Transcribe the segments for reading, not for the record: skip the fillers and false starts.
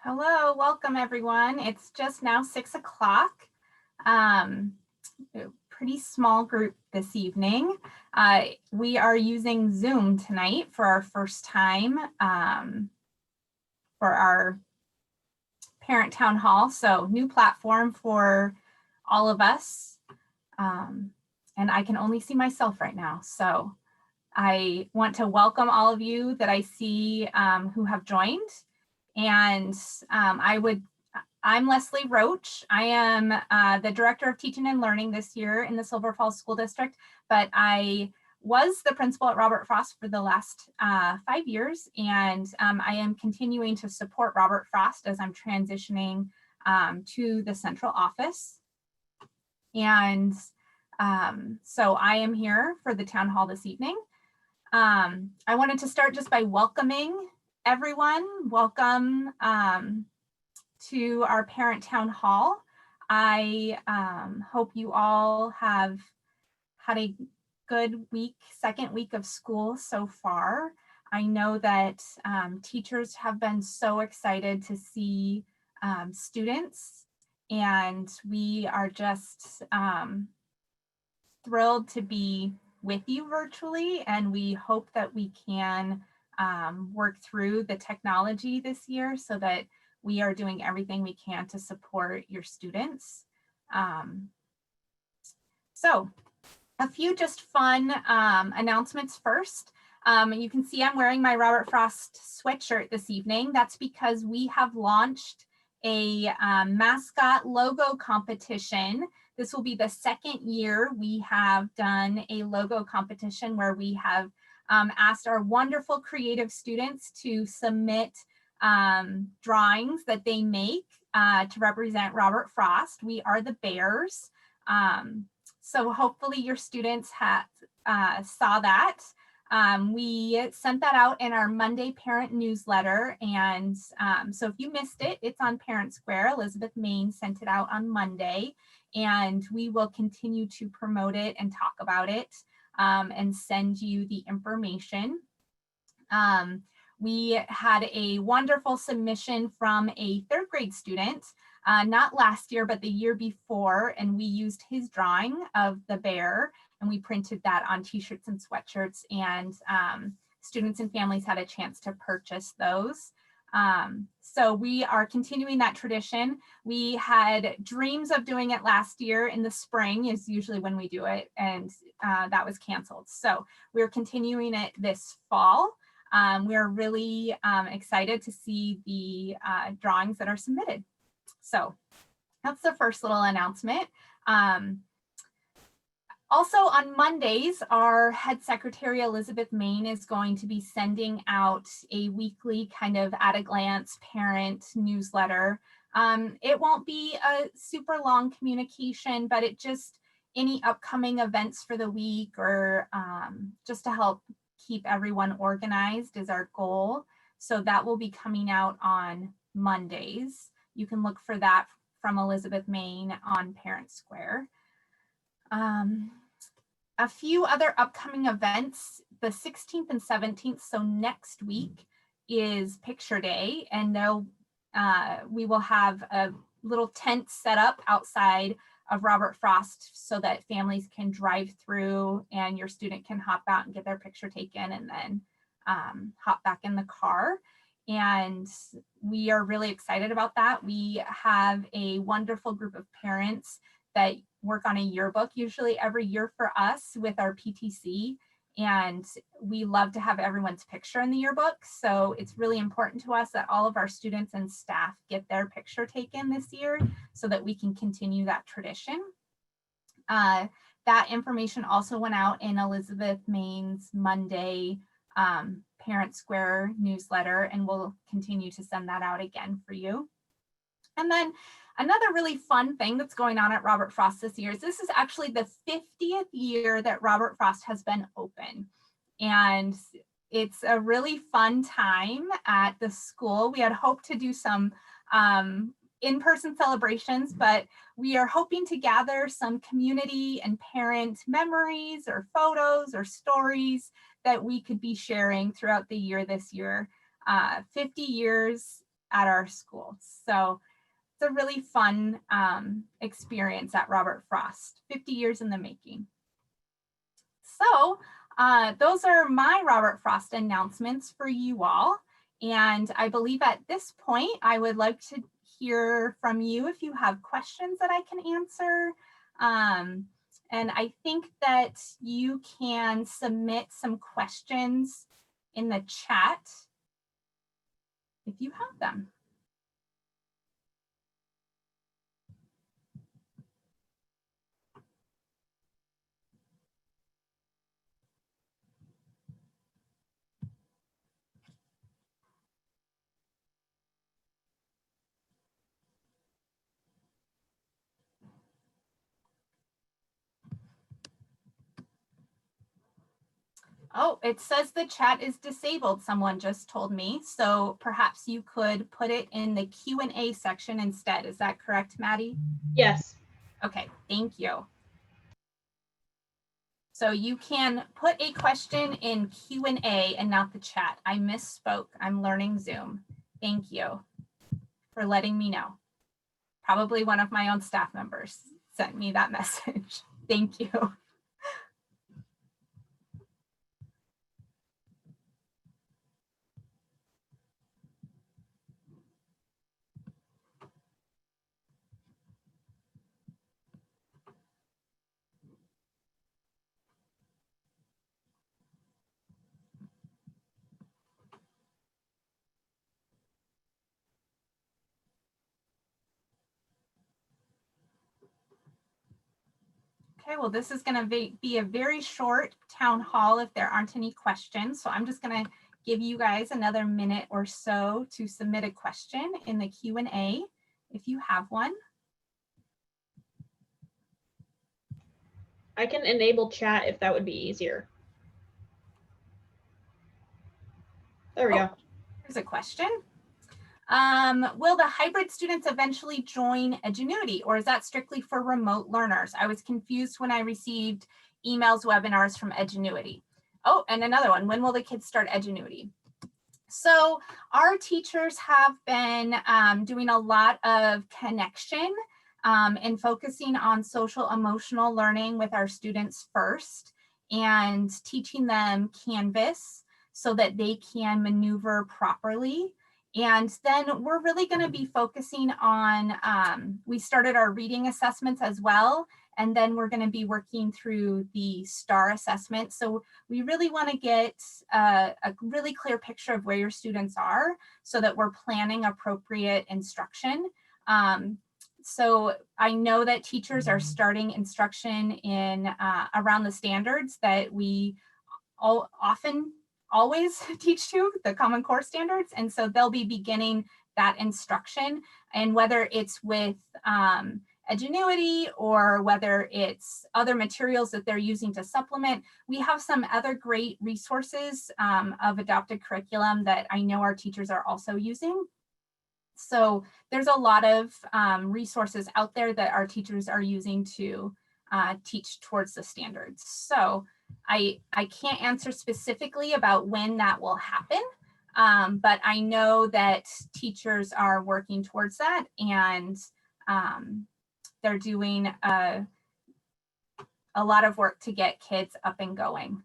Hello, welcome everyone. It's just now 6 o'clock. Pretty small group this evening. We are using Zoom tonight for our first time for our parent town hall. So new platform for all of us. And I can only see myself right now. So I want to welcome all of you that I see who have joined. And I'm Leslie Roach. I am the Director of Teaching and Learning this year in the Silver Falls School District, but I was the principal at Robert Frost for the last 5 years, and I am continuing to support Robert Frost as I'm transitioning to the central office. And so I am here for the town hall this evening. I wanted to start just by welcoming everyone. Welcome to our parent town hall. I hope you all have had a good week, second week of school so far. I know that teachers have been so excited to see students, and we are just thrilled to be with you virtually, and we hope that we can work through the technology this year so that we are doing everything we can to support your students. So a few just fun announcements first. You can see I'm wearing my Robert Frost sweatshirt this evening. That's because we have launched a mascot logo competition. This will be the second year we have done a logo competition where we have asked our wonderful creative students to submit drawings that they make to represent Robert Frost. We are the Bears. So hopefully your students have saw that. We sent that out in our Monday parent newsletter. And so if you missed it, it's on Parent Square. Elizabeth Main sent it out on Monday, and we will continue to promote it and talk about it and send you the information. We had a wonderful submission from a third grade student, not last year, but the year before, and we used his drawing of the bear, and we printed that on t-shirts and sweatshirts, and students and families had a chance to purchase those. So we are continuing that tradition. We had dreams of doing it last year in the spring is usually when we do it, and that was canceled. So we're continuing it this fall. We're really excited to see the drawings that are submitted. So that's the first little announcement. Also on Mondays, our head secretary, Elizabeth Main, is going to be sending out a weekly kind of at a glance parent newsletter. It won't be a super long communication, but it just any upcoming events for the week or just to help keep everyone organized is our goal. So that will be coming out on Mondays. You can look for that from Elizabeth Main on Parent Square. A few other upcoming events, the 16th and 17th, so next week is Picture Day, and we will have a little tent set up outside of Robert Frost so that families can drive through and your student can hop out and get their picture taken and then hop back in the car. And we are really excited about that. We have a wonderful group of parents that work on a yearbook usually every year for us with our PTC, and we love to have everyone's picture in the yearbook. So it's really important to us that all of our students and staff get their picture taken this year so that we can continue that tradition. That information also went out in Elizabeth Main's Monday Parent Square newsletter, and we'll continue to send that out again for you. And then another really fun thing that's going on at Robert Frost this year is this is actually the 50th year that Robert Frost has been open. And it's a really fun time at the school. We had hoped to do some in-person celebrations, but we are hoping to gather some community and parent memories or photos or stories that we could be sharing throughout the year this year. 50 years at our school. So it's a really fun experience at Robert Frost, 50 years in the making. So those are my Robert Frost announcements for you all. And I believe at this point, I would like to hear from you if you have questions that I can answer. And I think that you can submit some questions in the chat if you have them. Oh, it says the chat is disabled, someone just told me. So perhaps you could put it in the Q&A section instead. Is that correct, Maddie? Yes. Okay, thank you. So you can put a question in Q&A and not the chat. I misspoke. I'm learning Zoom. Thank you for letting me know. Probably one of my own staff members sent me that message. Thank you. Okay, well, this is going to be a very short town hall if there aren't any questions. So I'm just going to give you guys another minute or so to submit a question in the Q&A if you have one. I can enable chat if that would be easier. There we go. Here's a question. Will the hybrid students eventually join Edgenuity, or is that strictly for remote learners? I was confused when I received emails, webinars from Edgenuity. Oh, and another one, when will the kids start Edgenuity? So our teachers have been doing a lot of connection and focusing on social emotional learning with our students first and teaching them Canvas so that they can maneuver properly. And then we're really going to be focusing on, we started our reading assessments as well, and then we're going to be working through the STAR assessment. So we really want to get a really clear picture of where your students are so that we're planning appropriate instruction. So I know that teachers are starting instruction in around the standards that we always teach to, the Common Core standards. And so they'll be beginning that instruction, and whether it's with Edgenuity or whether it's other materials that they're using to supplement, we have some other great resources of adopted curriculum that I know our teachers are also using. So there's a lot of resources out there that our teachers are using to teach towards the standards. So I can't answer specifically about when that will happen, but I know that teachers are working towards that, and they're doing a lot of work to get kids up and going.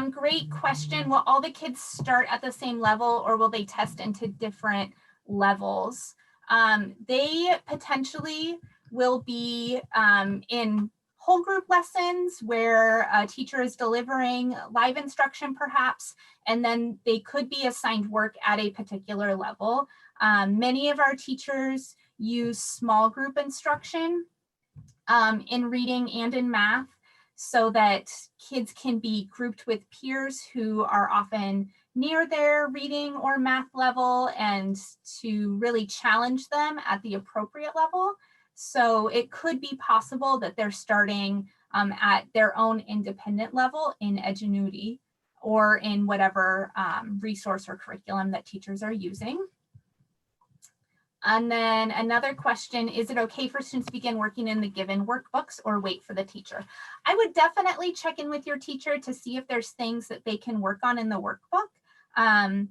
Great question. Will all the kids start at the same level, or will they test into different levels? They potentially will be in whole group lessons where a teacher is delivering live instruction perhaps, and then they could be assigned work at a particular level. Many of our teachers use small group instruction in reading and in math, so that kids can be grouped with peers who are often near their reading or math level, and to really challenge them at the appropriate level. So it could be possible that they're starting at their own independent level in Edgenuity or in whatever resource or curriculum that teachers are using. And then another question, is it okay for students to begin working in the given workbooks or wait for the teacher? I would definitely check in with your teacher to see if there's things that they can work on in the workbook.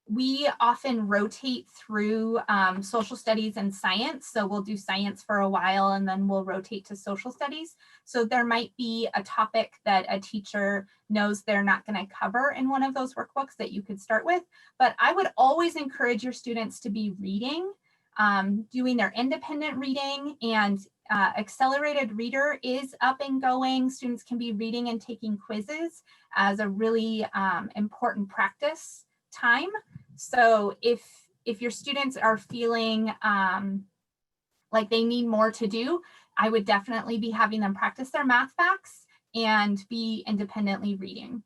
We often rotate through social studies and science. So we'll do science for a while and then we'll rotate to social studies. So there might be a topic that a teacher knows they're not going to cover in one of those workbooks that you could start with. But I would always encourage your students to be reading, doing their independent reading, and accelerated reader is up and going. Students can be reading and taking quizzes as a really important practice time. So if your students are feeling like they need more to do, I would definitely be having them practice their math facts and be independently reading.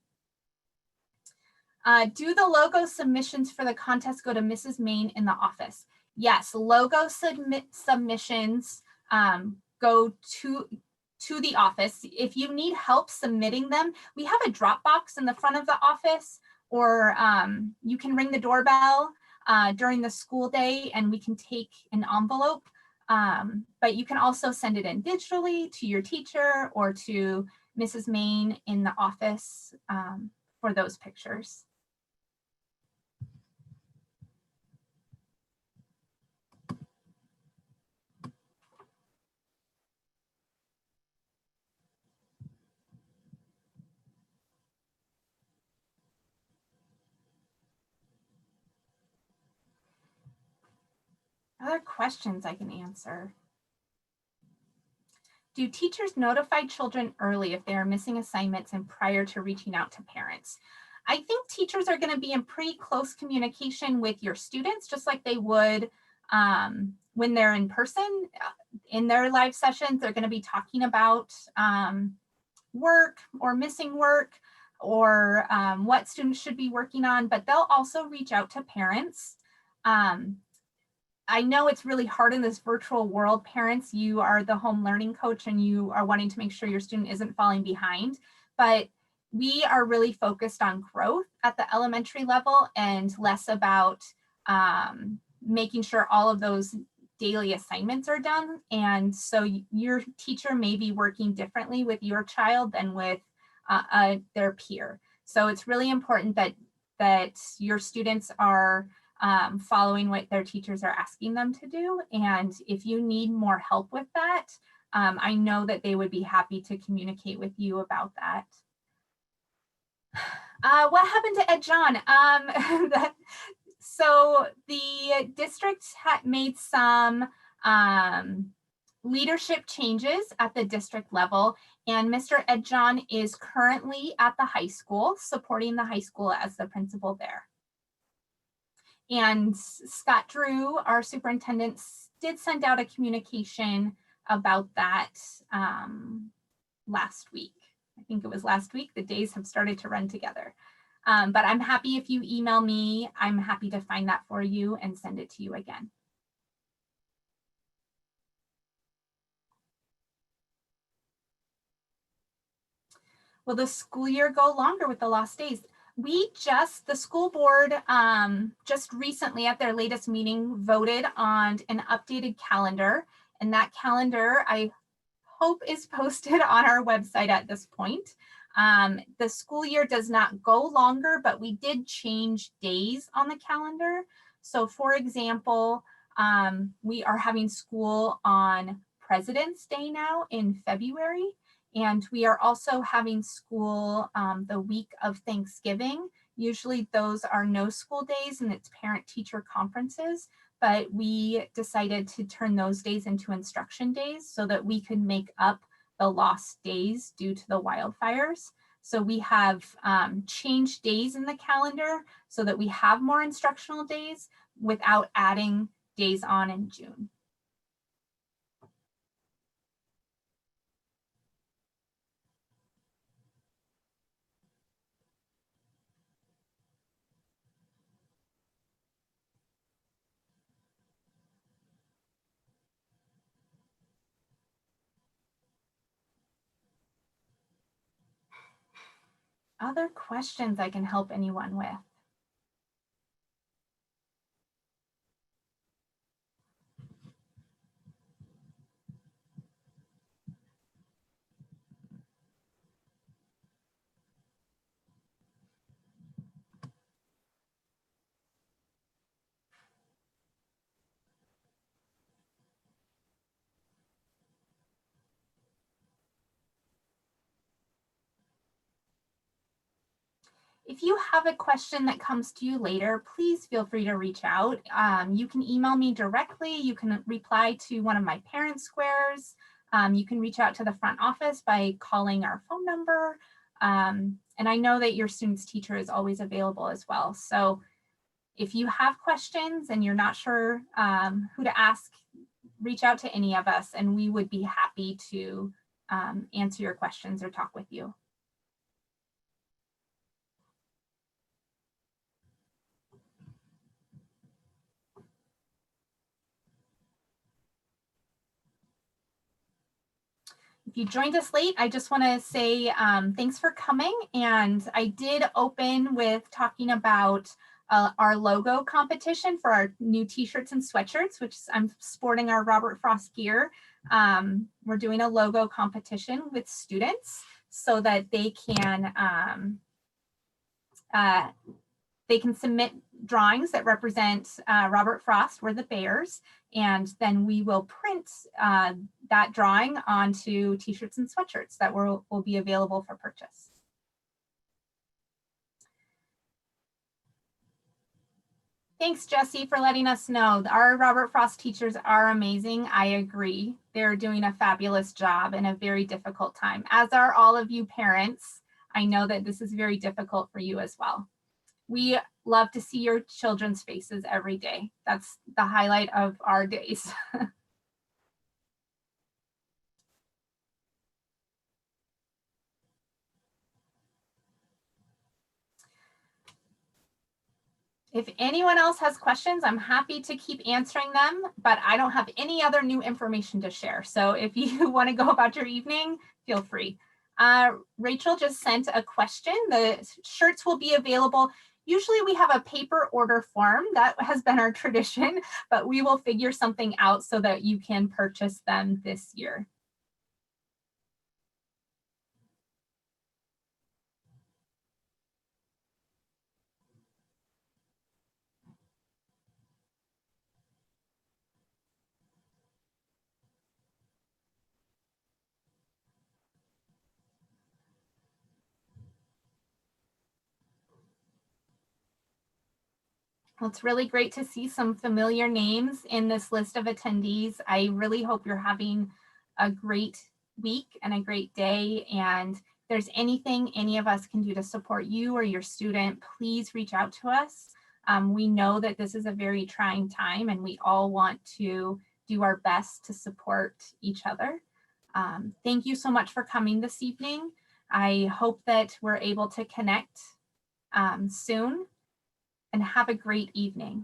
Do the logo submissions for the contest go to Mrs. Main in the office? Yes, logo submissions go to the office. If you need help submitting them, we have a Dropbox in the front of the office, or you can ring the doorbell during the school day and we can take an envelope. But you can also send it in digitally to your teacher or to Mrs. Main in the office for those pictures. Other questions I can answer. Do teachers notify children early if they are missing assignments and prior to reaching out to parents? I think teachers are going to be in pretty close communication with your students, just like they would when they're in person. In their live sessions, they're going to be talking about work or missing work or what students should be working on, but they'll also reach out to parents. I know it's really hard in this virtual world. Parents, you are the home learning coach and you are wanting to make sure your student isn't falling behind, but we are really focused on growth at the elementary level and less about making sure all of those daily assignments are done. And so your teacher may be working differently with your child than with their peer. So it's really important that your students are following what their teachers are asking them to do. And if you need more help with that, I know that they would be happy to communicate with you about that. What happened to Ed John? So the district had made some leadership changes at the district level, and Mr. Ed John is currently at the high school, supporting the high school as the principal there. And Scott Drew, our superintendent, did send out a communication about that last week. I think it was last week. The days have started to run together. But I'm happy if you email me, I'm happy to find that for you and send it to you again. Will the school year go longer with the lost days? The school board just recently at their latest meeting voted on an updated calendar, and that calendar I hope is posted on our website at this point. The school year does not go longer, but we did change days on the calendar. So for example, we are having school on President's Day now in February. And we are also having school the week of Thanksgiving. Usually those are no school days and it's parent-teacher conferences, but we decided to turn those days into instruction days so that we could make up the lost days due to the wildfires. So we have changed days in the calendar so that we have more instructional days without adding days on in June. Other questions I can help anyone with? If you have a question that comes to you later, please feel free to reach out. You can email me directly. You can reply to one of my parent squares. You can reach out to the front office by calling our phone number. And I know that your student's teacher is always available as well. So if you have questions and you're not sure who to ask, reach out to any of us and we would be happy to answer your questions or talk with you. If you joined us late, I just want to say thanks for coming. And I did open with talking about our logo competition for our new t-shirts and sweatshirts, which I'm sporting our Robert Frost gear. We're doing a logo competition with students so that they can submit drawings that represent Robert Frost, we're the bears, and then we will print that drawing onto t-shirts and sweatshirts that will be available for purchase. Thanks, Jesse, for letting us know. Our Robert Frost teachers are amazing. I agree. They're doing a fabulous job in a very difficult time, as are all of you parents. I know that this is very difficult for you as well. We love to see your children's faces every day. That's the highlight of our days. If anyone else has questions, I'm happy to keep answering them, but I don't have any other new information to share. So if you want to go about your evening, feel free. Rachel just sent a question. The shirts will be available. Usually we have a paper order form. That has been our tradition, but we will figure something out so that you can purchase them this year. Well, it's really great to see some familiar names in this list of attendees. I really hope you're having a great week and a great day. And if there's anything any of us can do to support you or your student, please reach out to us. We know that this is a very trying time and we all want to do our best to support each other. Thank you so much for coming this evening. I hope that we're able to connect soon. And have a great evening.